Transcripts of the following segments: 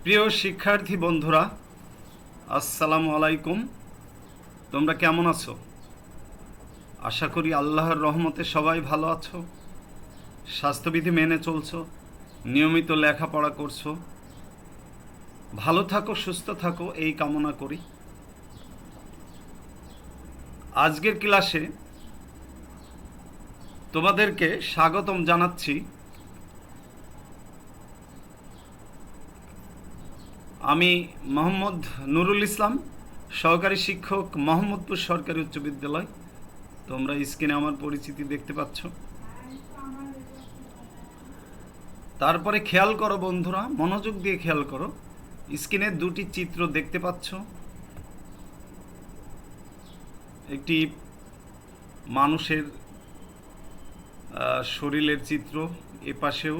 প্রিয় শিক্ষার্থী বন্ধুরা, আসসালামু আলাইকুম। তোমরা কেমন আছো? আশা করি আল্লাহর রহমতে সবাই ভালো আছো, স্বাস্থ্যবিধি মেনে চলছো, নিয়মিত লেখাপড়া করছো। ভালো থাকো, সুস্থ থাকো, এই কামনা করি। আজকের ক্লাসে তোমাদেরকে স্বাগতম জানাচ্ছি। আমি মোহাম্মদ নুরুল ইসলাম, সহকারী শিক্ষক, মোহাম্মদপুর সরকারি উচ্চ বিদ্যালয়। তোমরা স্ক্রিনে আমার পরিচিতি দেখতে পাচ্ছ। তারপরে খেয়াল করো বন্ধুরা, মনোযোগ দিয়ে খেয়াল করো। স্ক্রিনে দুটি চিত্র দেখতে পাচ্ছ। একটি মানুষের শরীরের চিত্র, এ পাশেও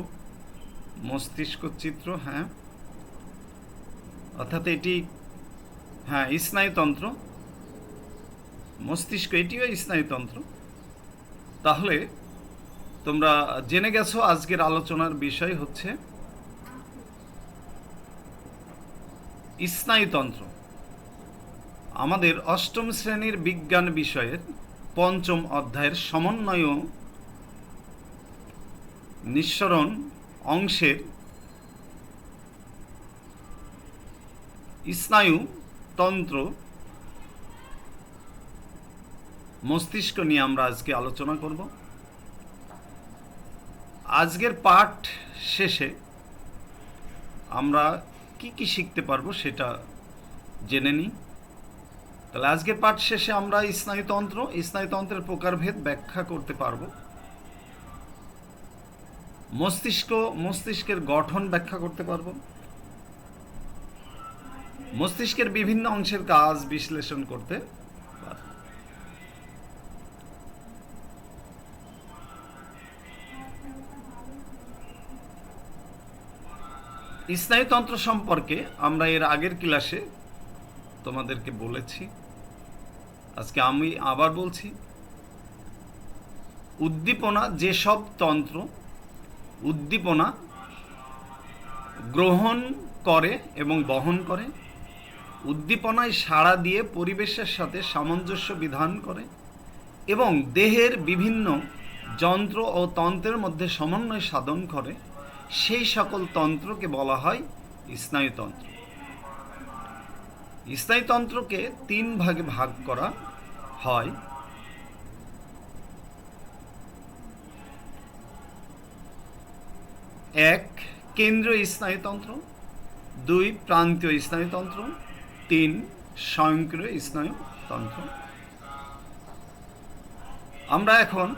মস্তিষ্ক চিত্র। হ্যাঁ, অর্থাৎ এটি স্নায়ুতন্ত্র। মস্তিষ্ক এটিও স্নায়ুতন্ত্র। তাহলে তোমরা জেনে গেছো আজকের আলোচনার বিষয় হচ্ছে স্নায়ুতন্ত্র। আমাদের অষ্টম শ্রেণীর বিজ্ঞান বিষয়ের পঞ্চম অধ্যায়ের সমন্বয় নিঃসরণ অংশের স্নায়ুতন্ত্র মস্তিষ্ক নিয়ে আমরা আজকে আলোচনা করব। আজকের পাঠ শেষে আমরা কি কি শিখতে পারবো সেটা জেনে নিই। তাহলে আজকের পাঠ শেষে আমরা স্নায়ুতন্ত্রের প্রকারভেদ ব্যাখ্যা করতে পারবো। মস্তিষ্কের গঠন ব্যাখ্যা করতে পারবো। মস্তিষ্কের বিভিন্ন অংশের কাজ বিশ্লেষণ করতে পারবো। স্নায়ুতন্ত্র সম্পর্কে আমরা এর আগের ক্লাসে তোমাদেরকে বলেছি, আজকে আমি আবার বলছি। উদ্দীপনা যেসব তন্ত্র উদ্দীপনা গ্রহণ করে এবং বহন করে, উদ্দীপনায় সাড়া দিয়ে পরিবেশের সাথে সামঞ্জস্য বিধান করে এবং দেহের বিভিন্ন যন্ত্র ও তন্ত্রের মধ্যে সমন্বয় সাধন করে, সেই সকল তন্ত্রকে বলা হয় স্নায়ুতন্ত্র। স্নায়ুতন্ত্রকে তিন ভাগে ভাগ করা হয়। এক, কেন্দ্রীয় স্নায়ুতন্ত্র। দুই, প্রান্তীয় স্নায়ুতন্ত্র। তিন, স্বয়ংক্রিয় স্নায়ুতন্ত্র। আমরা এখন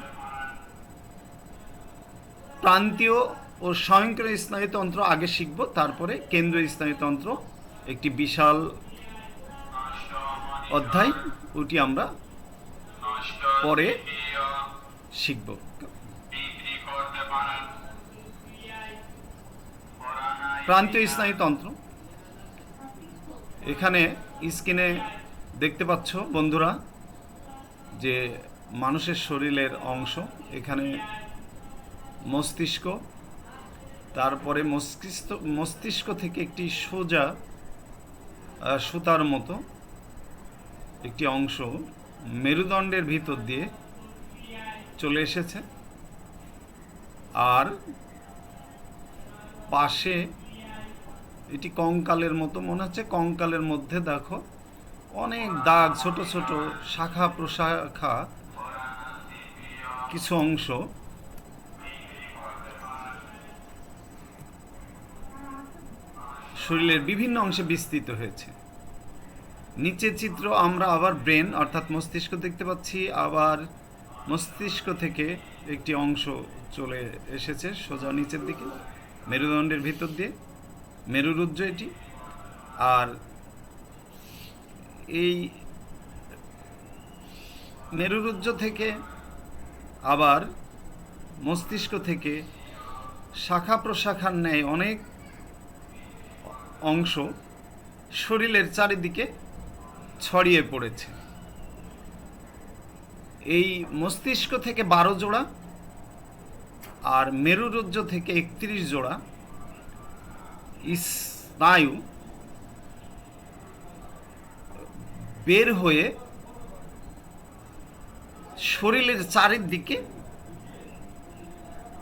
প্রান্তীয় ও স্বয়ংক্রিয় স্নায়ুতন্ত্র আগে শিখব, তারপরে কেন্দ্রীয় স্নায়ুতন্ত্র, একটি বিশাল অধ্যায়, ওটি আমরা পরে শিখব। প্রান্তীয় স্নায়ুতন্ত্র, এখানে স্ক্রিনে দেখতে পাচ্ছ বন্ধুরা যে মানুষের শরীরের অংশ। এখানে মস্তিষ্ক, তারপরে মস্তিষ্ক থেকে একটি সোজা সুতার মতো একটি অংশ মেরুদণ্ডের ভিতর দিয়ে চলে এসেছে। আর পাশে এটি কঙ্কালের মতো মনে হচ্ছে। কঙ্কালের মধ্যে দেখো অনেক দাগ, ছোট ছোট শাখা প্রশাখা কিছু অংশ শরীরের বিভিন্ন অংশে বিস্তৃত হয়েছে। নিচের চিত্র আমরা আবার ব্রেন অর্থাৎ মস্তিষ্ক দেখতে পাচ্ছি। আবার মস্তিষ্ক থেকে একটি অংশ চলে এসেছে সোজা নিচের দিকে মেরুদণ্ডের ভিতর দিয়ে, মেরুরজ্জ এটি। আর এই মেরুরজ্জ থেকে আবার মস্তিষ্ক থেকে শাখা প্রশাখার ন্যায় অনেক অংশ শরীরের চারিদিকে ছড়িয়ে পড়েছে। এই মস্তিষ্ক থেকে 12 জোড়া আর মেরুরজ্জ থেকে 31 জোড়া স্নায়ু বের হয়ে শরীরের চারিদিকে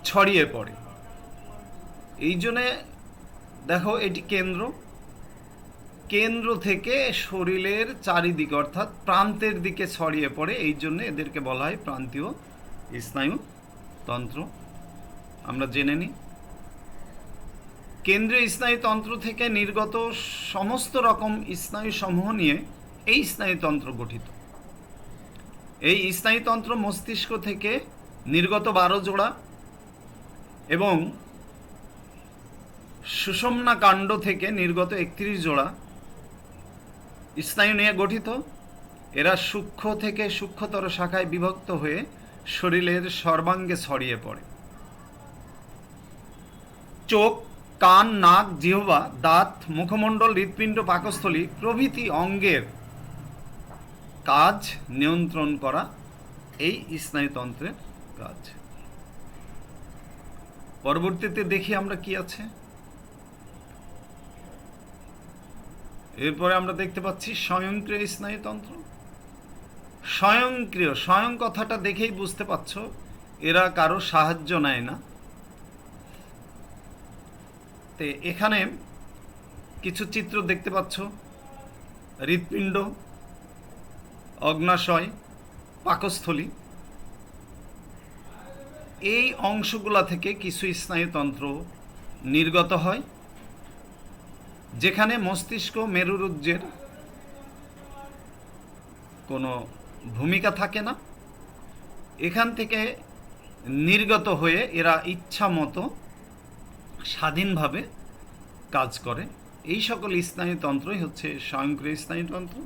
ছড়িয়ে পড়ে। এই জন্যে দেখো, এটি কেন্দ্র, কেন্দ্র থেকে শরীরের চারিদিকে অর্থাৎ প্রান্তের দিকে ছড়িয়ে পড়ে। এই জন্য এদেরকে বলা হয় প্রান্তীয় স্নায়ুতন্ত্র। আমরা জেনে নিই, কেন্দ্রীয় স্নায়ুতন্ত্র থেকে নির্গত সমস্ত রকম স্নায়ুসমূহ নিয়ে এই স্নায়ুতন্ত্র গঠিত। এই স্নায়ুতন্ত্র মস্তিষ্ক থেকে নির্গত 12 জোড়া এবং সুষুম্না কাণ্ড থেকে নির্গত 31 জোড়া স্নায়ু নিয়ে গঠিত। এরা সূক্ষ্ম থেকে সূক্ষ্মতর শাখায় বিভক্ত হয়ে শরীরের সর্বাঙ্গে ছড়িয়ে পড়ে। চোখ, কান, নাক, জিহ্বা, দাঁত, মুখমণ্ডল, হৃৎপিণ্ড, পাকস্থলী প্রভৃতি অঙ্গের কাজ নিয়ন্ত্রণ করা এই স্নায়ুতন্ত্রের কাজ। পরবর্তীতে দেখি আমরা কি আছে। এরপরে আমরা দেখতে পাচ্ছি স্বয়ংক্রিয় স্নায়ুতন্ত্র। স্বয়ংক্রিয়, স্বয়ং কথাটা দেখেই বুঝতে পারছ এরা কারো সাহায্য নেয় না। তো এখানে কিছু চিত্র দেখতে পাচ্ছ, হৃৎপিণ্ড, অগ্নাশয়, পাকস্থলী, এই অংশগুলা থেকে কিছু স্নায়ুতন্ত্র নির্গত হয়, যেখানে মস্তিষ্ক মেরুরজ্জের কোনো ভূমিকা থাকে না। এখান থেকে নির্গত হয়ে এরা ইচ্ছা মতো স্বাধীনভাবে কাজ করে। এই সকল স্নায়ুতন্ত্রই হচ্ছে স্বয়ংক্রিয় স্নায়ুতন্ত্র।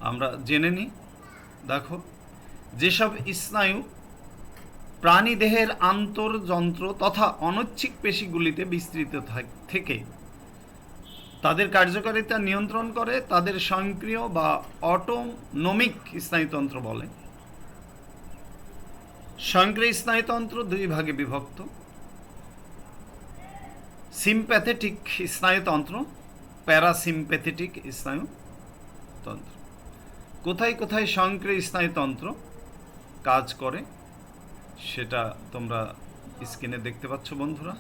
আমরা জেনে নিই। দেখো, যেসব স্নায়ু প্রাণীদেহের আন্তর্যন্ত্র তথা অনৈচ্ছিক পেশিগুলিতে বিস্তৃত থেকে তাদের কার্যকারিতা নিয়ন্ত্রণ করে, তাদের স্বয়ংক্রিয় বা অটোনমিক স্নায়ুতন্ত্র বলে। স্বয়ংক্রিয় স্নায়ুতন্ত্র দুই ভাগে বিভক্ত: সিম্প্যাথেটিক স্নায়ুতন্ত্র, প্যারাসিম্প্যাথেটিক স্নায়ুতন্ত্র। কোথায় কোথায় স্বয়ংক্রিয় স্নায়ুতন্ত্র কাজ করে সেটা তোমরা স্ক্রিনে দেখতে পাচ্ছ বন্ধুরা।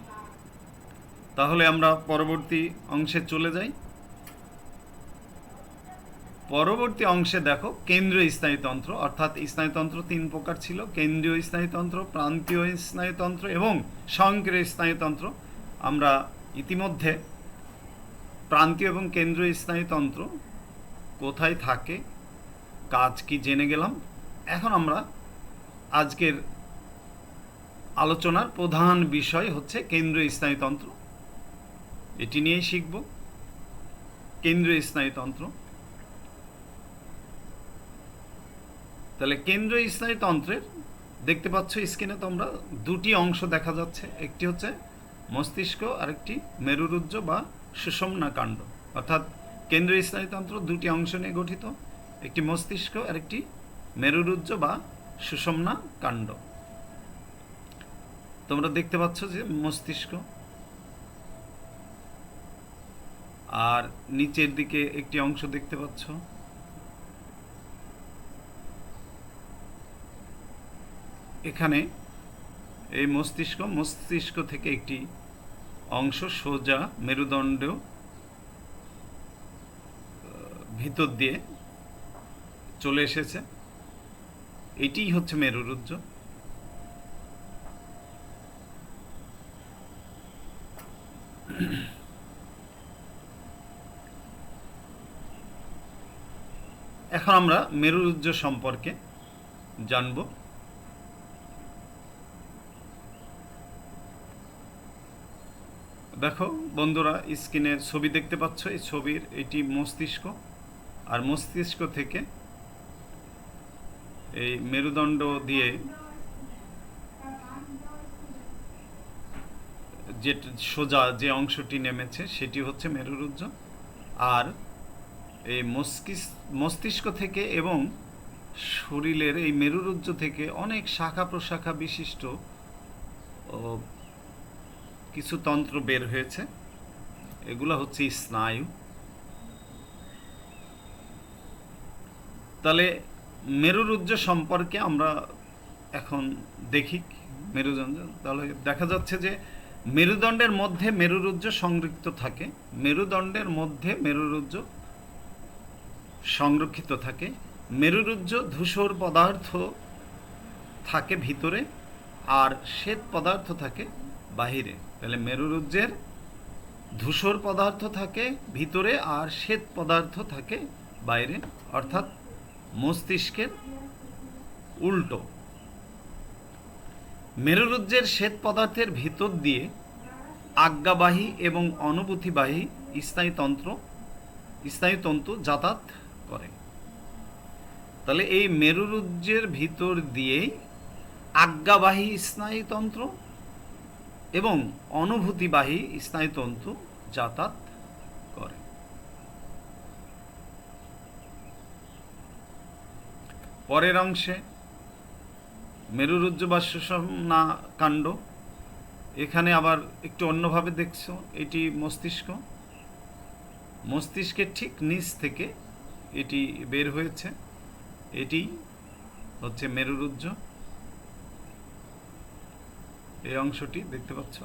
তাহলে আমরা পরবর্তী অংশে চলে যাই। পরবর্তী অংশে দেখো কেন্দ্রীয় স্নায়ুতন্ত্র, অর্থাৎ স্নায়ুতন্ত্র 3 প্রকার ছিল: কেন্দ্রীয় স্নায়ুতন্ত্র, প্রান্তীয় স্নায়ুতন্ত্র এবং স্বয়ংক্রিয় স্নায়ুতন্ত্র। আমরা ইতিমধ্যে প্রান্তীয় এবং কেন্দ্রীয় স্নায়ুতন্ত্র কোথায় থাকে, কাজ কি জেনে গেলাম। এখন আমরা আজকের আলোচনার প্রধান বিষয় হচ্ছে কেন্দ্রীয় স্নায়ুতন্ত্র। এটি নিয়েই শিখব, কেন্দ্রীয় স্নায়ুতন্ত্র। তাহলে কেন্দ্রীয় স্নায়ুতন্ত্রের দেখতে পাচ্ছ স্ক্রিনে তোমরা দুটি অংশ দেখা যাচ্ছে। একটি হচ্ছে মস্তিষ্ক, আরেকটি মেরুরজ্জ বা সুষুম্না কাণ্ড। অর্থাৎ কেন্দ্রীয় স্নায়ুতন্ত্র দুটি অংশ নিয়ে গঠিত, একটি মস্তিষ্ক আর একটি মেরুরজ্জ বা সুষুম্না কাণ্ড। তোমরা দেখতে পাচ্ছ যে মস্তিষ্ক, আর নিচের দিকে একটি অংশ দেখতে পাচ্ছ। এখানে এই মস্তিষ্ক থেকে একটি অংশ সোজা মেরুদণ্ড ভিতর দিয়ে চলে এসেছে, এটিই হচ্ছে মেরুরজ্জ। এখন আমরা মেরুরজ্জ সম্পর্কে জানব। দেখো বন্ধুরা, স্ক্রিনে ছবি দেখতে পাচ্ছ। এই ছবির এটি মস্তিষ্ক, আর মস্তিষ্ক থেকে এই মেরুদণ্ড দিয়ে যে সোজা যে অংশটি নেমেছে সেটি হচ্ছে মেরুরজ্জ। আর এই মস্তিষ্ক থেকে এবং শরীরের এই মেরুরজ্জ থেকে অনেক শাখা প্রশাখা বিশিষ্ট কিছু তন্ত্র বের হয়েছে। এগুলো হচ্ছে স্নায়ু। তাহলে মেরুরজ্জ সম্পর্কে আমরা এখন দেখি মেরুদণ্ড। তাহলে দেখা যাচ্ছে যে মেরুদণ্ডের মধ্যে মেরুরজ্জ সংরক্ষিত থাকে, মেরুদণ্ডের মধ্যে মেরুরজ্জ সংরক্ষিত থাকে। মেরুরজ্জ ধূসর পদার্থ থাকে ভিতরে আর শ্বেত পদার্থ থাকে বাহিরে। তাহলে মেরুরজ্জের ধূসর পদার্থ থাকে ভিতরে আর শ্বেত পদার্থ থাকে বাইরে, অর্থাৎ মস্তিষ্কের উল্টো। মেরুরজ্জের শ্বেত পদার্থের ভিতর দিয়ে আজ্ঞাবাহী এবং অনুভূতিবাহী স্নায়ুতন্তু যাতায়াত করে। তাহলে এই মেরুরজ্জের ভিতর দিয়ে আজ্ঞাবাহী স্নায়ুতন্ত্র এবং অনুভূতিবাহী স্নায়ুতন্তু যাতায়াত করে। পরের অংশে মেরুরজ্জু বা সুষুম্না কাণ্ড, এখানে আবার একটু অন্যভাবে দেখছো। এটি মস্তিষ্ক, মস্তিষ্কের ঠিক নিচ থেকে এটি বের হয়েছে, এটি হচ্ছে মেরুরজ্জ। এই অংশটি দেখতে পাচ্ছ।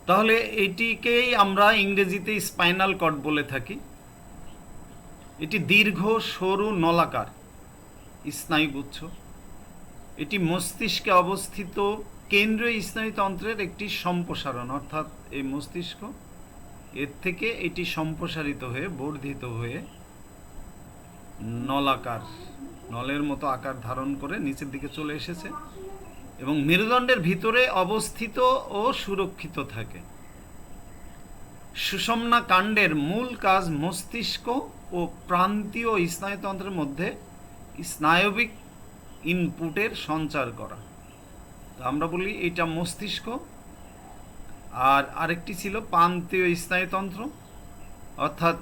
তাহলে এটিকেই আমরা ইংরেজিতে স্পাইনাল কর্ড বলে থাকি। এটি দীর্ঘ সরু নলাকার স্নায়ুগুচ্ছ। এটি মস্তিষ্কে অবস্থিত কেন্দ্রীয় স্নায়ুতন্ত্রের একটি সম্প্রসারণ, অর্থাৎ এই মস্তিষ্ক এর থেকে এটি সম্প্রসারিত হয়ে বর্ধিত হয়ে নলাকার, নলের মতো আকার ধারণ করে নিচের দিকে চলে এসেছে এবং মেরুদণ্ডের ভিতরে অবস্থিত ও সুরক্ষিত থাকে। সুষুম্না কাণ্ডের মূল কাজ মস্তিষ্ক ও প্রান্তীয় স্নায়ুতন্ত্রের মধ্যে স্নায়বিক ইনপুটের সঞ্চার করা। আমরা বলি এটা মস্তিষ্ক, আর আরেকটি ছিল প্রান্তীয় স্নায়ুতন্ত্র, অর্থাৎ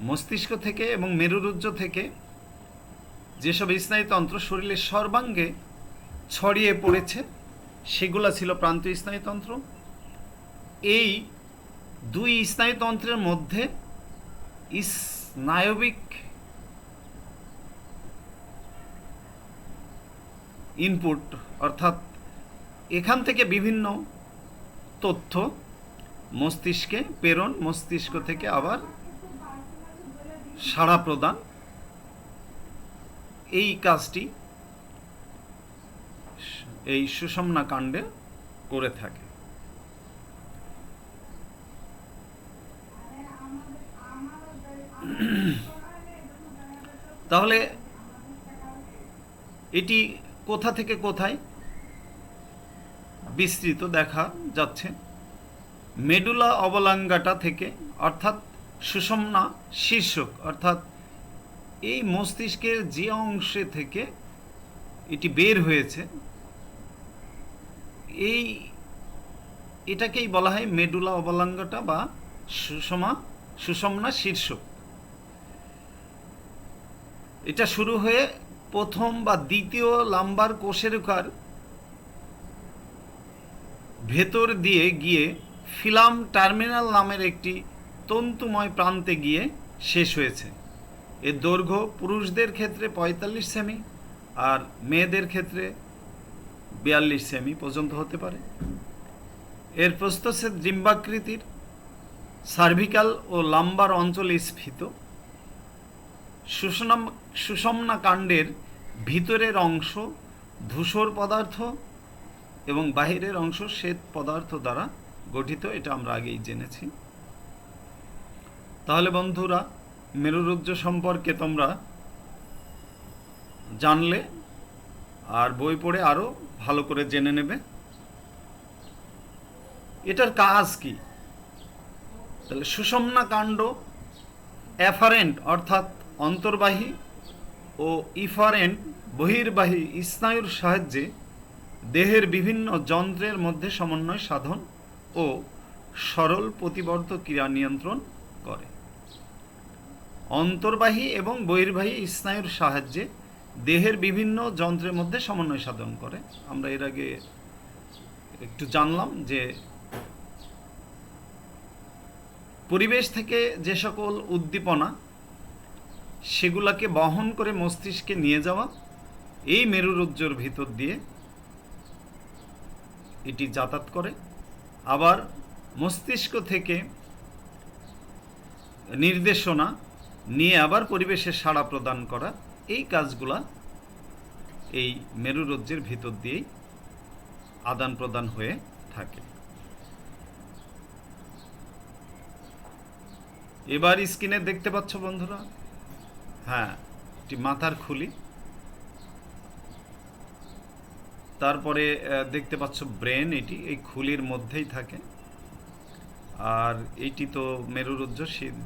মস্তিষ্ক থেকে এবং মেরুরজ্জ থেকে যেসব স্নায়ুতন্ত্র শরীরের সর্বাঙ্গে ছড়িয়ে পড়েছে সেগুলো ছিল প্রান্তীয় স্নায়ুতন্ত্র। এই দুই স্নায়ুতন্ত্রের মধ্যে স্নায়বিক ইনপুট, অর্থাৎ এখান থেকে বিভিন্ন তথ্য মস্তিষ্কে প্রেরণ, মস্তিষ্ক থেকে আবার সাড়া প্রদান, এই কাজটি এই সুষুম্না কাণ্ডে করে থাকে। তাহলে এটি কোথা থেকে কোথায় বিস্তৃত দেখা যাচ্ছে? মেডুলা অবলাঙ্গাটা থেকে, অর্থাৎ সুষুম্না শীর্ষক, অর্থাৎ এই মস্তিষ্কের যে অংশে থেকে এটি বের হয়েছে এটাকেই বলা হয় মেডুলা অবলাঙ্গাটা বা সুষুম্না শীর্ষক। এটা শুরু হয়ে প্রথম বা দ্বিতীয় লাম্বার কোষেরকার ভেতর দিয়ে গিয়ে ফিলাম টার্মিনাল নামের একটি তন্তুময় প্রান্তে গিয়ে শেষ হয়েছে। এর দৈর্ঘ্য পুরুষদের ক্ষেত্রে 45 সেমি আর মেয়েদের ক্ষেত্রে 42 সেমি পর্যন্ত হতে পারে। এর প্রস্থচ্ছেদ ডিম্বাকৃতির, সার্ভিক্যাল ও লাম্বার অঞ্চলে স্ফীত। সুষুম্না কাণ্ডের ভিতরের অংশ ধূসর পদার্থ এবং বাহিরের অংশ শ্বেত পদার্থ দ্বারা গঠিত, এটা আমরা আগেই জেনেছি। তাহলে বন্ধুরা, মেরুরজ্জ সম্পর্কে তোমরা জানলে, আর বই পড়ে আরো ভালো করে জেনে নেবে এটার কাজ কি। তাহলে সুষুম্না কাণ্ড অ্যাফারেন্ট অর্থাৎ অন্তর্বাহী ও ইফারেন্ট বহির্বাহী স্নায়ুর সাহায্যে দেহের বিভিন্ন যন্ত্রের মধ্যে সমন্বয় সাধন ও সরল প্রতিবর্ত ক্রিয়া নিয়ন্ত্রণ করে। অন্তর্বাহী এবং বহির্বাহী স্নায়ুর সাহায্যে দেহের বিভিন্ন যন্ত্রের মধ্যে সমন্বয় সাধন করে। আমরা এর আগে একটু জানলাম যে পরিবেশ থেকে যে সকল উদ্দীপনা সেগুলাকে বহন করে মস্তিষ্কে নিয়ে যাওয়া, এই মেরুরজ্জুর ভিতর দিয়ে এটি যাতায়াত করে। আবার মস্তিষ্ক থেকে নির্দেশনা নিয়ে আবার পরিবেশে সাড়া প্রদান করা, এই কাজগুলা এই মেরুরজ্জের ভিতর দিয়েই আদান প্রদান হয়ে থাকে। এবার স্ক্রিনে দেখতে পাচ্ছ বন্ধুরা, হ্যাঁ, এটি মাথার খুলি। তারপরে দেখতে পাচ্ছ ব্রেন, এটি এই খুলির মধ্যেই থাকে। আর এইটি তো মেরুরজ্জ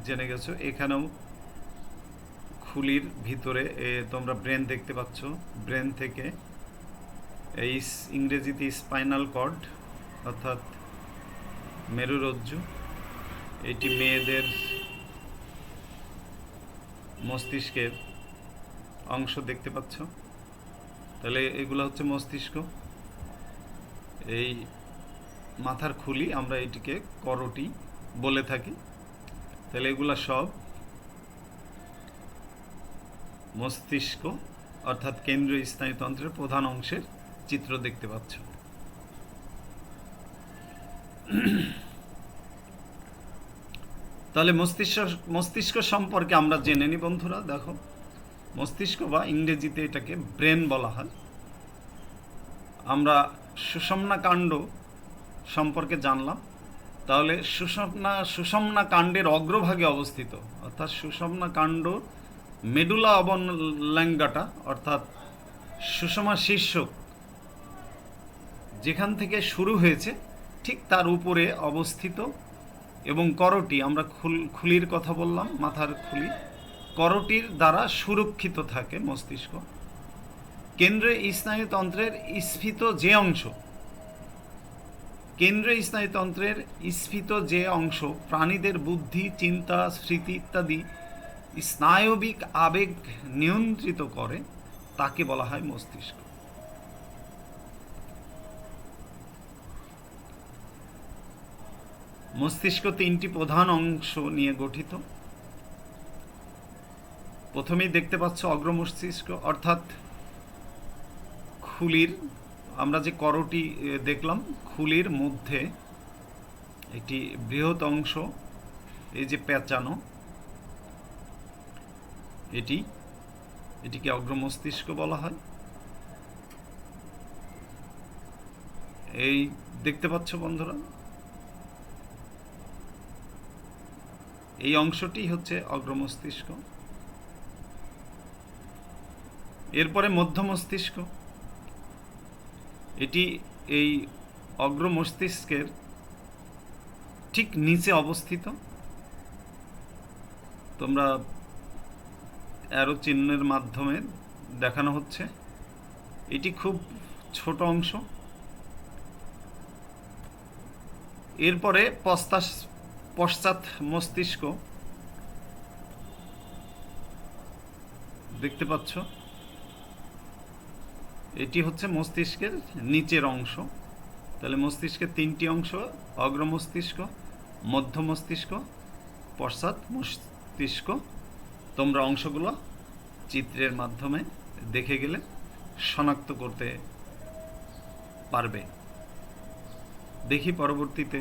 জেনে গেছো, এখানেও খুলির ভিতরে তোমরা ব্রেন দেখতে পাচ্ছ। ব্রেন থেকে এই ইংরেজিতে স্পাইনাল কর্ড অর্থাৎ মেরুরজ্জু, এটি মেয়েদের মস্তিষ্কের অংশ দেখতে পাচ্ছ। তাহলে এগুলো হচ্ছে মস্তিষ্ক। এই মাথার খুলি আমরা এটিকে করোটি বলে থাকি। তাহলে এগুলা সব মস্তিষ্ক অর্থাৎ কেন্দ্রীয় স্নায়ুতন্ত্রের প্রধান অংশের চিত্র দেখতে পাচ্ছ। তাহলে মস্তিষ্ক সম্পর্কে আমরা জেনে নিই বন্ধুরা। দেখো, মস্তিষ্ক বা ইংরেজিতে এটাকে ব্রেন বলা হয়। আমরা সুষুম্না কাণ্ড সম্পর্কে জানলাম। তাহলে সুষুম্না কাণ্ডের অগ্রভাগে অবস্থিত, অর্থাৎ সুষুম্না কাণ্ড মেডুলা অবল্যাঙ্গাটা অর্থাৎ সুষমা শীর্ষক যেখান থেকে শুরু হয়েছে ঠিক তার উপরে অবস্থিত। এবং করোটি, আমরা খুলির কথা বললাম, মাথার খুলি, করোটির দ্বারা সুরক্ষিত থাকে মস্তিষ্ক। কেন্দ্রীয় স্নায়ুতন্ত্রের স্ফীত যে অংশ, কেন্দ্রীয় স্নায়ুতন্ত্রের স্ফীত যে অংশ প্রাণীদের বুদ্ধি, চিন্তা, স্মৃতি ইত্যাদি স্নায়বিক আবেগ নিয়ন্ত্রিত করে, তাকে বলা হয় মস্তিষ্ক। মস্তিষ্ক তিনটি প্রধান অংশ নিয়ে গঠিত। প্রথমেই দেখতে পাচ্ছ অগ্রমস্তিষ্ক অর্থাৎ খুলির, আমরা যে করোটি দেখলাম, খুলির মধ্যে একটি বৃহৎ অংশ, এই যে পেঁচানো, এটিকে অগ্রমস্তিষ্ক বলা হয়। এই দেখতে পাচ্ছ বন্ধুরা, এই অংশটি হচ্ছে অগ্রমস্তিষ্ক। এরপরে মধ্য মস্তিষ্ক, এটি এই অগ্রমস্তিষ্কের ঠিক নিচে অবস্থিত। তোমরা অ্যারো চিহ্নের মাধ্যমে দেখানো হচ্ছে। এটি খুব ছোট অংশ। এরপরে পশ্চাৎ মস্তিষ্ক দেখতে পাচ্ছ, এটি হচ্ছে মস্তিষ্কের নিচের অংশ। তাহলে মস্তিষ্কের তিনটি অংশ, অগ্র মস্তিষ্ক, মধ্য মস্তিষ্ক, পশ্চাৎ মস্তিষ্ক। তোমরা অংশগুলো চিত্রের মাধ্যমে দেখে গেলে শনাক্ত করতে পারবে। দেখি পরবর্তীতে।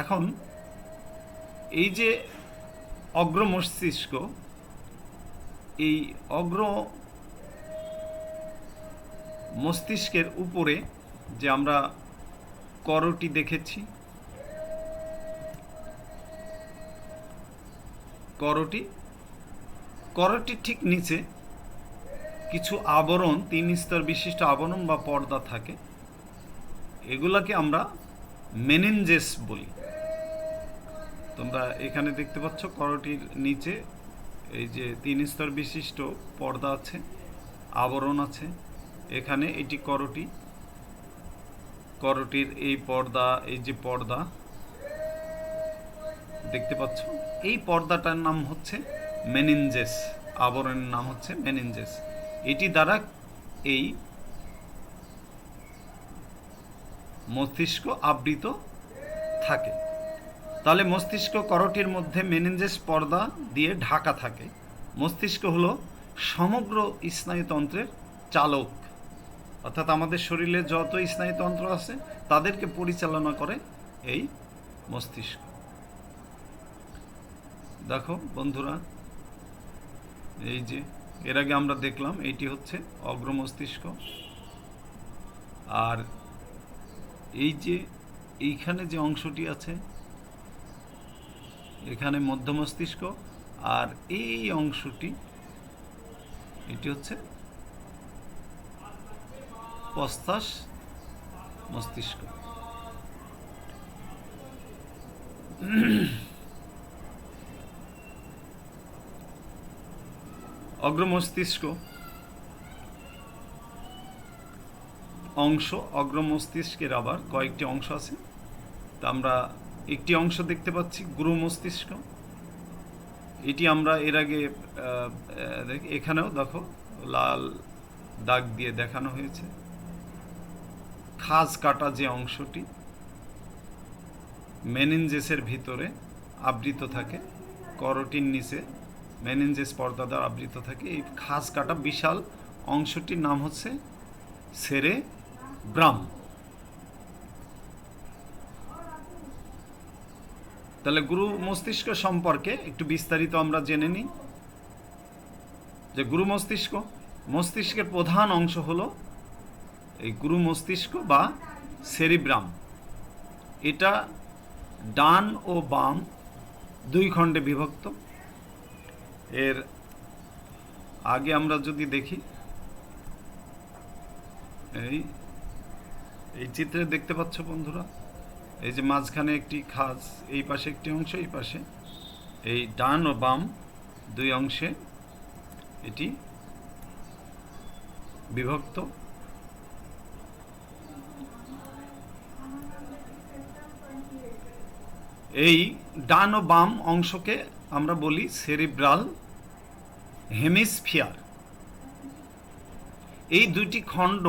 এখন এই যে অগ্র মস্তিষ্ক, এই অগ্র মস্তিষ্কের উপরে যে আমরা করোটি দেখেছি, করোটির ঠিক নিচে কিছু আবরণ, 3 স্তর বিশিষ্ট আবরণ বা পর্দা থাকে। এগুলাকে আমরা মেনিনজেস বলি। তোমরা এখানে দেখতে পাচ্ছ করোটির নিচে এই যে 3 স্তর বিশিষ্ট পর্দা আছে, আবরণ আছে। এখানে এটি করোটির এই পর্দা, এই যে পর্দা দেখতে পাচ্ছ, এই পর্দাটার নাম হচ্ছে মেনিনজেস, আবরণের নাম হচ্ছে মেনিনজেস। এটি দ্বারা এই মস্তিষ্ক আবৃত থাকে। তাহলে মস্তিষ্ক করটির মধ্যে মেনিনজেস পর্দা দিয়ে ঢাকা থাকে। মস্তিষ্ক হলো সমগ্র স্নায়ুতন্ত্রের চালক, অর্থাৎ আমাদের শরীরে যত স্নায়ুতন্ত্র আছে তাদেরকে পরিচালনা করে এই মস্তিষ্ক। দেখো বন্ধুরা, এই যে এর আগে আমরা দেখলাম এইটি হচ্ছে অগ্র মস্তিষ্ক, আর এই যে এইখানে যে অংশটি আছে এখানে মধ্য মস্তিষ্ক, আর এই অংশটি এটি হচ্ছে পশ্চাৎ মস্তিষ্ক। অগ্র মস্তিষ্ক অংশ, অগ্র মস্তিষ্কের আবার কয়েকটি অংশ আছে। তা আমরা একটি অংশ দেখতে পাচ্ছি গুরু মস্তিষ্ক। এটি আমরা এর আগে এখানেও দেখো লাল দাগ দিয়ে দেখানো হয়েছে। খাজ কাটা যে অংশটি মেনিনজেসের ভিতরে আবৃত থাকে, করটির নিচে মেনিনজেস পর্দা দ্বারা আবৃত থাকে, এই খাজ কাটা বিশাল অংশটির নাম হচ্ছে সেরেব্রাম। তাহলে গুরু মস্তিষ্ক সম্পর্কে একটু বিস্তারিত আমরা জেনে নিই। যে গুরু মস্তিষ্ক, মস্তিষ্কের প্রধান অংশ হলো এই গুরু মস্তিষ্ক বা সেরিব্রাম। এটা ডান ও বাম দুই খণ্ডে বিভক্ত। এর আগে আমরা যদি দেখি, এই চিত্রে দেখতে পাচ্ছ বন্ধুরা, এই যে মাঝখানে একটি খাজ, এই পাশে একটি অংশ, এই পাশে, এই ডান ও বাম দুই অংশে এটি বিভক্ত। এই ডান ও বাম অংশকে আমরা বলি সেরিব্রাল হেমিস্ফিয়ার। এই দুইটি খণ্ড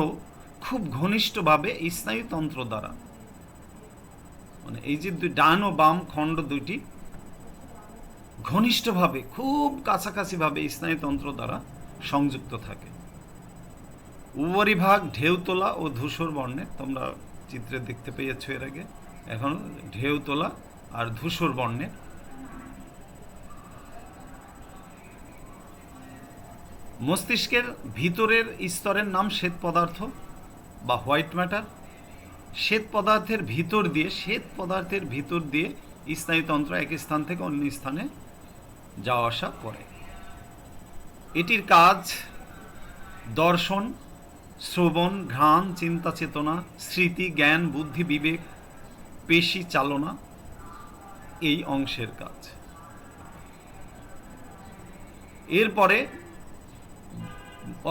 খুব ঘনিষ্ঠভাবে স্নায়ুতন্ত্র দ্বারা, মানে এই যে ডান ও বাম খণ্ড দুইটি ঘনিষ্ঠভাবে খুব কাছাকাছিভাবে স্নায়ুতন্ত্র দ্বারা সংযুক্ত থাকে। উপরিভাগ ঢেউতলা ও ধূসর বর্ণের, তোমরা চিত্রে দেখতে পেয়েছ এর আগে। এখন ঢেউতলা আর ধূসর বর্ণের। মস্তিষ্কের ভিতরের স্তরের নাম শ্বেত পদার্থ বা হোয়াইট ম্যাটার। শ্বেত পদার্থের ভিতর দিয়ে স্নায়ুতন্ত্র এক স্থান থেকে অন্য স্থানে যাওয়া আসা করে। এটির কাজ দর্শন, শ্রবণ, ঘ্রাণ, চিন্তা, চেতনা, স্মৃতি, জ্ঞান, বুদ্ধি, বিবেক, পেশি চালনা এই অংশের কাজ। এরপরে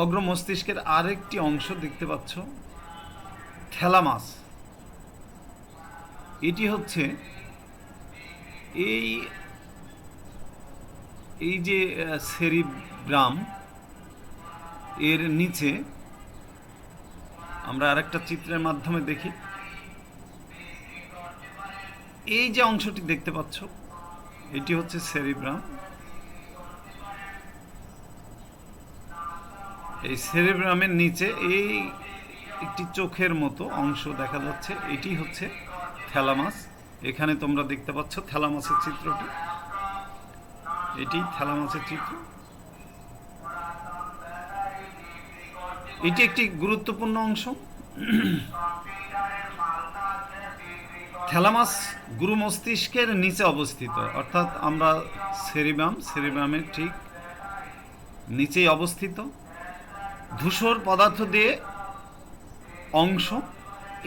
অগ্র মস্তিষ্কের আরেকটি অংশ দেখতে পাচ্ছ, থ্যালামাস। এটি হচ্ছে এই যে সেরিব্রাম, এর নিচে আমরা আরেকটা চিত্রের মাধ্যমে দেখি। এই যে অংশটি দেখতে পাচ্ছ এটি হচ্ছে সেরিব্রাম। এই সেরিব্রামের নিচে এই একটি চোখের মতো অংশ দেখা যাচ্ছে, এটি হচ্ছে থ্যালামাস। এখানে তোমরা দেখতে পাচ্ছ থ্যালামাসের চিত্রটি, এটি থ্যালামাসের চিত্র। এটি একটি গুরুত্বপূর্ণ অংশ। থ্যালামাস গুরু মস্তিষ্কের নিচে অবস্থিত, অর্থাৎ আমরা সেরিব্রামের ঠিক নিচেই অবস্থিত। ধূসর পদার্থ দিয়ে অংশ,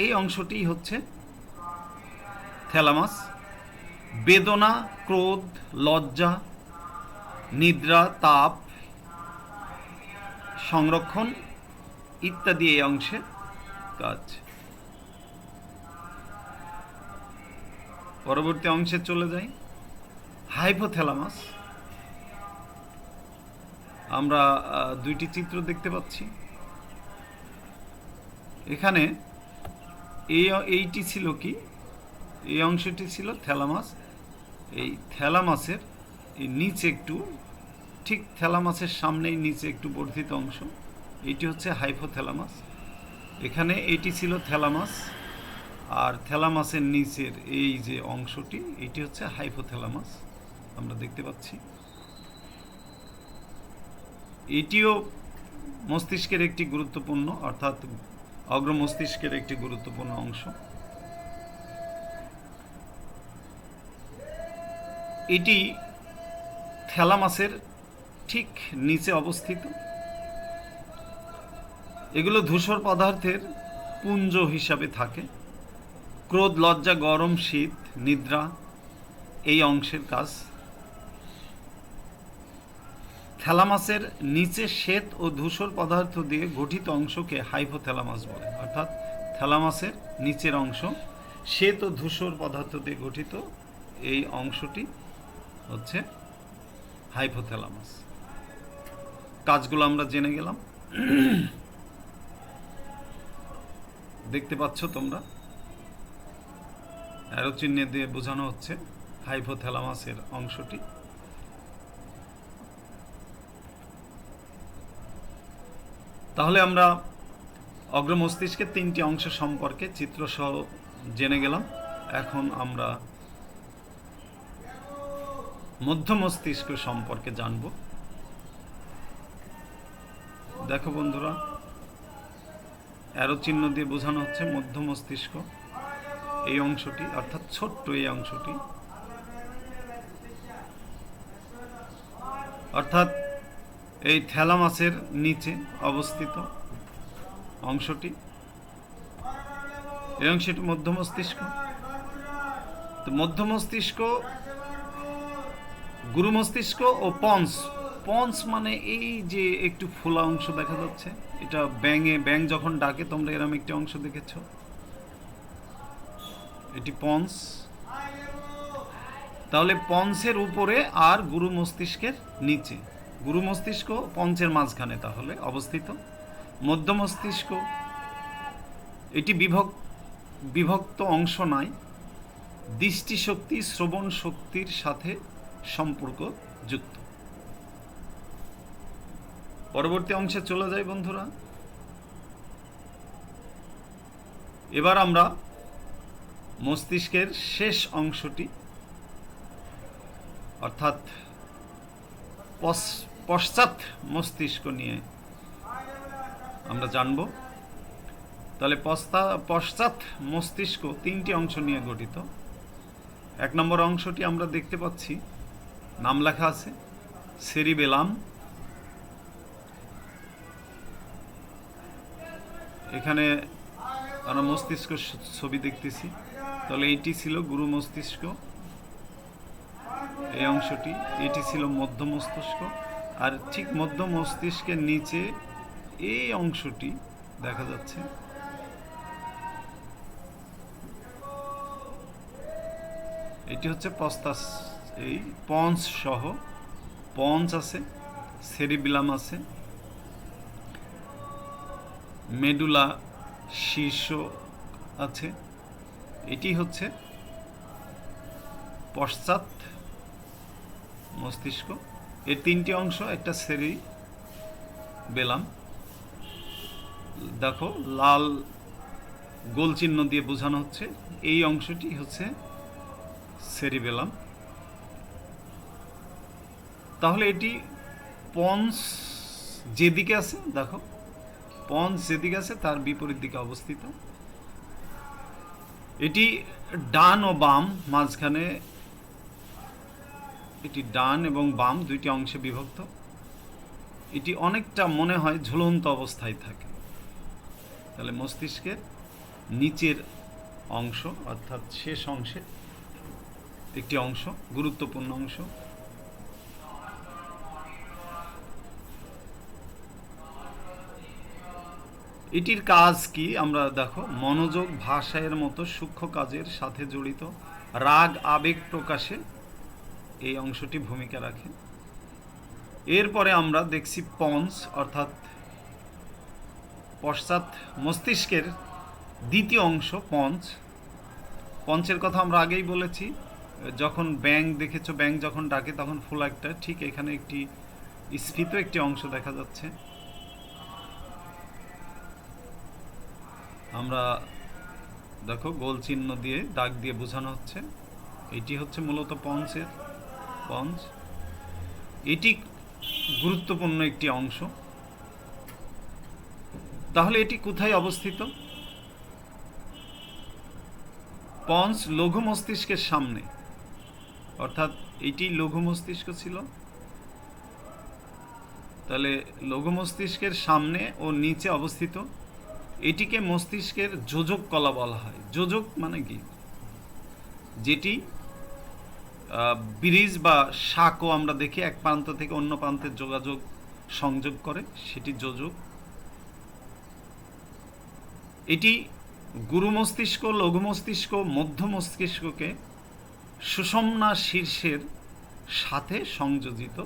এই অংশটি হচ্ছে থ্যালামাস। বেদনা, ক্রোধ, লজ্জা, নিদ্রা, তাপ, সংরক্ষণ ইত্যাদি এই অংশের কাজ। পরবর্তী অংশে চলে যাই, হাইপোথ্যালামাস। আমরা দুইটি চিত্র দেখতে পাচ্ছি। এখানে এইটি ছিল কি, এই অংশটি ছিল থ্যালামাস। এই থ্যালামাসের এই নিচে একটু, ঠিক থ্যালামাসের সামনেই নিচে একটু বর্ধিত অংশ, এইটি হচ্ছে হাইপোথ্যালামাস। এখানে এইটি ছিল থ্যালামাস, আর থ্যালামাসের নিচের এই যে অংশটি, এটি হচ্ছে হাইপোথ্যালামাস আমরা দেখতে পাচ্ছি। এটিও মস্তিষ্কের একটি গুরুত্বপূর্ণ, অর্থাৎ অগ্র মস্তিষ্কের একটি গুরুত্বপূর্ণ অংশ। এটি থ্যালামাসের ঠিক নিচে অবস্থিত। এগুলো ধূসর পদার্থের পুঞ্জ হিসাবে থাকে। ক্রোধ, লজ্জা, গরম, শীত, নিদ্রা এই অংশের কাজ। থ্যালামাসের নিচে শ্বেত ও ধূসর পদার্থ দিয়ে গঠিত অংশকে হাইপোথ্যালামাস বলে। অর্থাৎ থ্যালামাসের নিচের অংশ শ্বেত ও ধূসর পদার্থ দিয়ে গঠিত, এই অংশটি হচ্ছে হাইপোথ্যালামাস। কাজগুলো আমরা জেনে গেলাম। দেখতে পাচ্ছ তোমরা, অ্যারো চিহ্ন দিয়ে বোঝানো হচ্ছে হাইপোথ্যালামাসের অংশটি। তাহলে আমরা অগ্র মস্তিষ্কের 3টি অংশ সম্পর্কে চিত্রসহ জেনে গেলাম। এখন আমরা মধ্য মস্তিষ্ক সম্পর্কে জানব। দেখো বন্ধুরা, অ্যারো চিহ্ন দিয়ে বোঝানো হচ্ছে মধ্য মস্তিষ্ক, এই অংশটি, অর্থাৎ ছোট্ট এই অংশটি, অর্থাৎ এই থ্যালামাসের নিচে অবস্থিত অংশটি, এই অংশটি মধ্য মস্তিষ্ক। তো মধ্য মস্তিষ্ক, গুরু মস্তিষ্ক ও পন্স। পন্স মানে এই যে একটু ফোলা অংশ দেখা যাচ্ছে, এটা ব্যাঙ যখন ডাকে তোমরা এরকম একটি অংশ দেখেছ, এটি পন্স। তাহলে পন্সের উপরে আর গুরু মস্তিষ্কের নিচে, গুরু মস্তিষ্ক পঞ্চের মাঝখানে তাহলে অবস্থিত। মধ্য মস্তিষ্ক এটি বিভক্ত অংশ নয়, দৃষ্টিশক্তি শ্রবণ শক্তির সাথে সম্পর্ক যুক্ত। পরবর্তী অংশে চলে যাই বন্ধুরা। এবার আমরা মস্তিষ্কের শেষ অংশটি, অর্থাৎ পশ্চাৎ মস্তিষ্ক নিয়ে আমরা জানব। তাহলে পশ্চাৎ মস্তিষ্ক 3টি অংশ নিয়ে গঠিত। 1 নম্বর অংশটি আমরা দেখতে পাচ্ছি, নাম লেখা আছে সেরিবেলাম। এখানে আমরা মস্তিষ্ক ছবি দেখতেছি। তাহলে এইটি ছিল গুরু মস্তিষ্ক, এই অংশটি, এটি ছিল মধ্য মস্তিষ্ক, আর ঠিক মধ্য মস্তিষ্কের নিচে এই অংশটি দেখা যাচ্ছে। এটি হচ্ছে পস্তাস, এই পন্স সহ, পন্স আছে, সেরিবিলাম আছে, মেডুলা শীর্ষ আছে। এটি হচ্ছে পশ্চাৎ মস্তিষ্ক। এর 3টি অংশ, একটা সেরিবেলাম, দেখো লাল গোল চিহ্ন দিয়ে বোঝানো হচ্ছে, এই অংশটি হচ্ছে সেরিবেলাম। তাহলে এটি পন্স যেদিকে আছে, দেখো পন্স যেদিকে আছে তার বিপরীত দিকে অবস্থিত। এটি ডান ও বাম মাঝখানে, এটি ডান এবং বাম 2টি অংশে বিভক্ত। এটি অনেকটা মনে হয় ঝুলন্ত অবস্থায় থাকে। তাহলে মস্তিষ্কের নিচের অংশ, অর্থাৎ শেষ অংশে একটি অংশ, গুরুত্বপূর্ণ অংশ। এটির কাজ কি আমরা দেখো, মনোযোগ, ভাষার মতো সূক্ষ্ম কাজের সাথে জড়িত, রাগ আবেগ প্রকাশে এই অংশটি ভূমিকা রাখে। এরপরে আমরা দেখছি পন্স, অর্থাৎ পশ্চাৎ মস্তিষ্কের দ্বিতীয় অংশ পঞ্চ। পঞ্চের কথা আমরা আগেই বলেছি, যখন ব্যাঙ দেখেছো, ব্যাঙ যখন ডাকে তখন ফুল একটা, ঠিক এখানে একটি স্ফীত একটি অংশ দেখা যাচ্ছে। আমরা দেখো গোল চিহ্ন দিয়ে দাগ দিয়ে বোঝানো হচ্ছে, এটি হচ্ছে মূলত পঞ্চের পঞ্চ। এটি গুরুত্বপূর্ণ একটি অংশ। তাহলে এটি কোথায় অবস্থিত? পঞ্চ লঘু মস্তিষ্কের সামনে, অর্থাৎ এটি লঘু মস্তিষ্ক ছিল। তাহলে লঘু মস্তিষ্কের সামনে ও নিচে অবস্থিত। এটিকে মস্তিষ্কের যোজক কলা বলা হয়। যোজক মানে কি? যেটি ব্রিজ বা শাকও আমরা দেখি এক প্রান্ত থেকে অন্য প্রান্তের যোগাযোগ সংযোগ করে, সেটি যোজক। এটি গুরু মস্তিষ্ক, লঘু মস্তিষ্ক, মধ্য মস্তিষ্ককে সুষুম্না শীর্ষের সাথে সংযোজিত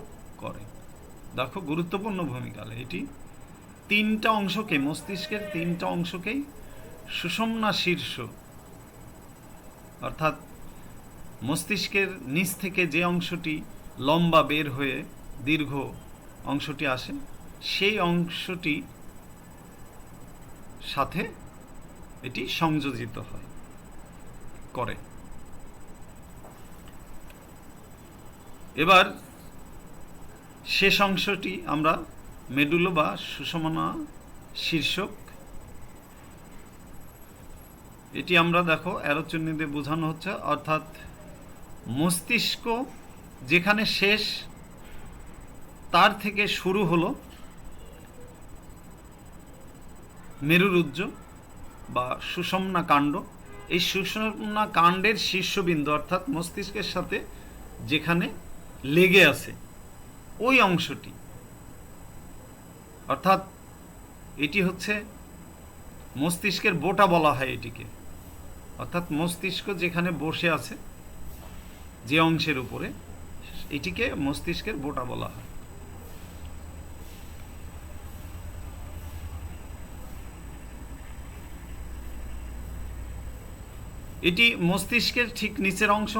করে। দেখো গুরুত্বপূর্ণ ভূমিকা। এটি তিনটা অংশকে, মস্তিষ্কের তিনটা অংশকেই সুষুম্না শীর্ষ, অর্থাৎ মস্তিষ্কের নিচ থেকে যে অংশটি লম্বা বের হয়ে দীর্ঘ অংশটি আসে, সেই অংশটি সাথে এটি সংযোজিত হয় করে। এবার শেষ অংশটি আমরা মেডুলো বা সুষুম্না শীর্ষক, এটি আমরা দেখো অ্যারো চিহ্ন দিয়ে বোঝানো হচ্ছে, অর্থাৎ মস্তিষ্ক যেখানে শেষ তার থেকে শুরু হলো মেরুরজ্জ বা সুষুম্না কাণ্ড। এই সুষুম্না কাণ্ডের শীর্ষবিন্দু, অর্থাৎ মস্তিষ্কের সাথে যেখানে লেগে আছে ওই অংশটি, অর্থাৎ এটি হচ্ছে মস্তিষ্কের বোটা বলা হয় এটিকে। অর্থাৎ মস্তিষ্ক যেখানে বসে আছে যে অংশের উপরে, এটিকে মস্তিষ্কের বোটা বলা হয়। এটি মস্তিষ্কের ঠিক নিচের অংশ,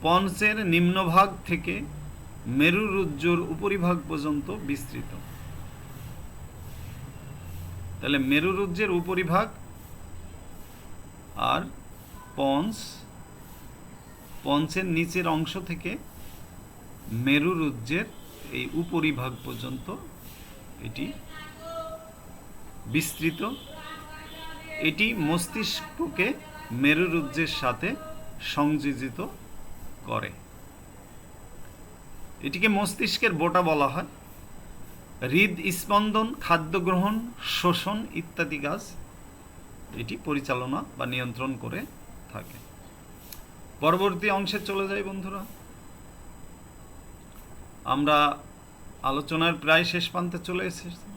পঞ্চের নিম্নভাগ থেকে মেরুরজ্জুর উপরিভাগ পর্যন্ত বিস্তৃত। তাহলে মেরুরজ্জের উপরিভাগ আর পঞ্চের নিচের অংশ থেকে মেরুরজ্জের এই উপরিভাগ পর্যন্ত এটি বিস্তৃত। এটি মস্তিষ্ককে মেরুরজ্জের সাথে সংযোজিত করে। এটিকে মস্তিষ্কের বোটা বলা হয়। হৃদস্পন্দন, খাদ্য গ্রহণ, শোষণ ইত্যাদি কাজ এটি পরিচালনা বা নিয়ন্ত্রণ করে থাকে। পরবর্তী অংশে চলে যাই বন্ধুরা। আমরা আলোচনার প্রায় শেষ প্রান্তে চলে এসেছি।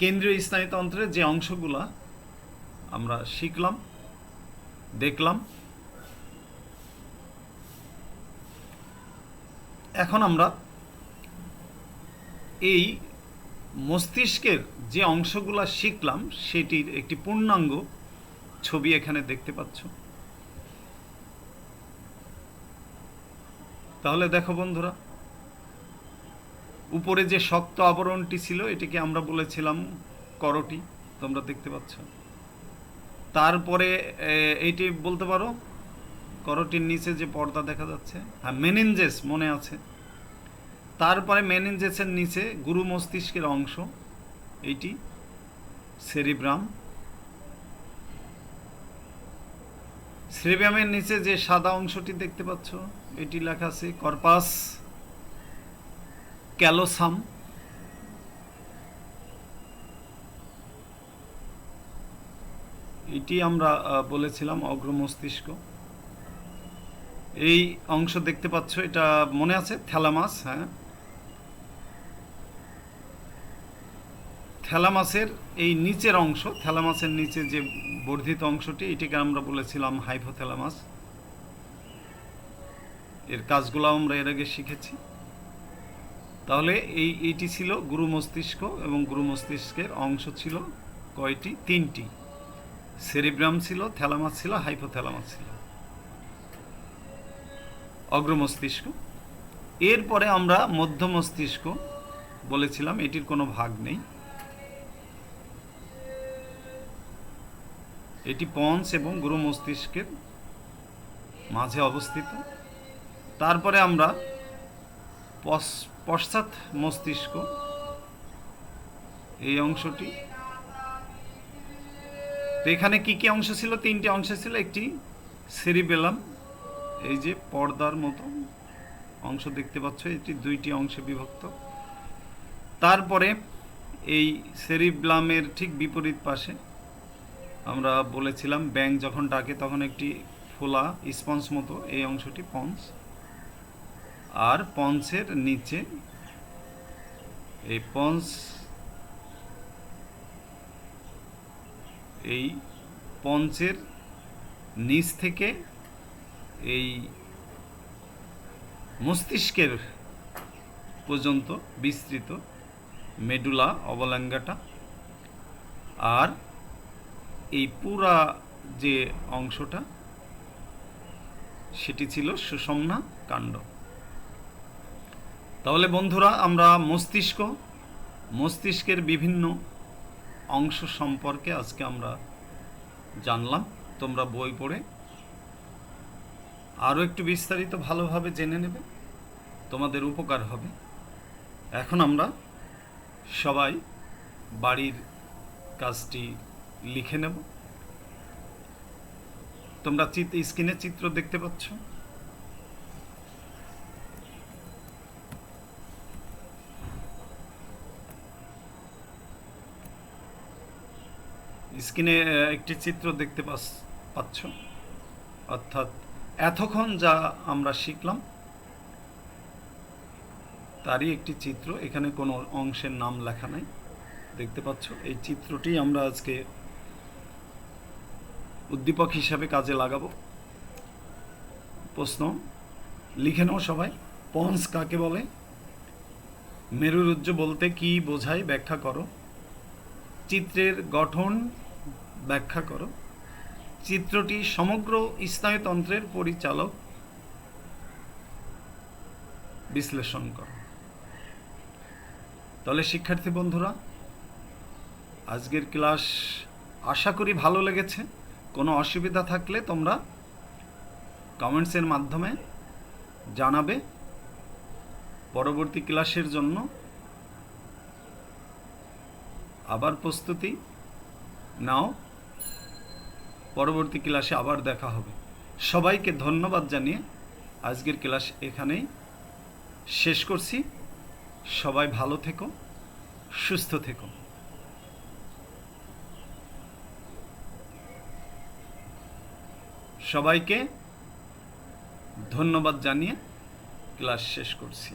কেন্দ্রীয় স্নায়ুতন্ত্রের যে অংশগুলা আমরা শিখলাম, দেখলাম, এখন আমরা এই মস্তিষ্কের যে অংশগুলা শিখলাম সেটির একটি পূর্ণাঙ্গ ছবি এখানে দেখতে পাচ্ছ। তাহলে দেখো বন্ধুরা, উপরে যে শক্ত আবরণটি ছিল এটিকে আমরা বলেছিলাম করটি, তোমরা দেখতে পাচ্ছ। তারপরে এইটি বলতে পারো করটির নিচে যে পর্দা দেখা যাচ্ছে, হ্যাঁ মেনিনজেস মনে আছে। তারপরে মেনিনজেসের নিচে গুরু মস্তিষ্কের অংশ, এইটি সেরিব্রাম। সেরিব্রামের নিচে যে সাদা অংশটি দেখতে পাচ্ছ, এটি লেখা আছে কর্পাস ক্যালোসাম। এটি আমরা বলেছিলাম অগ্রমস্তিষ্ক। এই অংশ দেখতে পাচ্ছ, এটা মনে আছে থ্যালামাস। হ্যাঁ, থ্যালামাসের এই নিচের অংশ, থ্যালামাসের নিচে যে বর্ধিত অংশটি, এটিকে আমরা বলেছিলাম হাইপোথ্যালামাস। এর কাজগুলো আমরা এর আগে শিখেছি। তাহলে এইটি ছিল গুরু মস্তিষ্ক এবং গুরু মস্তিষ্কের অংশ ছিল কয়টি? তিনটি। সেরিব্রাম ছিল, থ্যালামাস ছিল, হাইপোথ্যালামাস ছিল, অগ্রমস্তিষ্ক। এরপরে আমরা মধ্য মস্তিষ্ক বলেছিলাম, এটির কোনো ভাগ নেই। এটি পঞ্চ এবং গুরু মস্তিষ্কের মাঝে অবস্থিত। তারপরে আমরা পশ্চাৎ মস্তিষ্ক, এই অংশটি। তো এখানে কি কি অংশ ছিল? তিনটি অংশ ছিল। একটি সেরিবেলাম, এই যে পর্দার মতো অংশ দেখতে পাচ্ছ, এটি দুইটি অংশে বিভক্ত। তারপরে এই সেরিব্লামের ঠিক বিপরীত পাশে আমরা বলেছিলাম ব্যাঙ যখন ডাকে তখন একটি ফোলা স্পঞ্জ মতো, এই অংশটি পঞ্চ। আর পঞ্চের নিচে এই পঞ্চ, এই পঞ্চের নিচ থেকে এই মস্তিষ্কের পর্যন্ত বিস্তৃত মেডুলা অবলাঙ্গাটা। আর এই পুরা যে অংশটা সেটি ছিল সুষুম্না কাণ্ড। তাহলে বন্ধুরা, আমরা মস্তিষ্কের বিভিন্ন অংশ সম্পর্কে আজকে আমরা জানলাম। তোমরা বই পড়ে আরও একটু বিস্তারিত ভালোভাবে জেনে নেবে, তোমাদের উপকার হবে। এখন আমরা সবাই বাড়ির কাজটি লিখে নেব। তোমরা স্ক্রিনে চিত্র দেখতে পাচ্ছ। স্ক্রিনে একটি চিত্র দেখতে পাচ্ছ, অর্থাৎ এতক্ষণ যা আমরা শিখলাম তারই একটি চিত্র। এখানে কোনো অংশের নাম লেখা নাই, দেখতে পাচ্ছ। এই চিত্রটি আমরা আজকে উদ্দীপক হিসাবে কাজে লাগাবো। প্রশ্ন লিখে নাও সবাই। পঞ্চ কাকে বলে? মেরুরজ্জ বলতে কি বোঝায় ব্যাখ্যা করো। চিত্রের গঠন ব্যাখ্যা করো। চিত্রটি সমগ্র স্নায়ুতন্ত্রের পরিচালক বিশ্লেষণ করো। তাহলে শিক্ষার্থী বন্ধুরা, আজকের ক্লাস আশা করি ভালো লেগেছে। কোনো অসুবিধা থাকলে তোমরা কমেন্টসের মাধ্যমে জানাবে। পরবর্তী ক্লাসের জন্য আবার প্রস্তুতি নাও। পরবর্তী ক্লাসে আবার দেখা হবে। সবাইকে ধন্যবাদ জানিয়ে আজকের ক্লাস এখানেই শেষ করছি। সবাই ভালো থেকো, সুস্থ থেকো। সবাইকে ধন্যবাদ জানিয়ে ক্লাস শেষ করছি।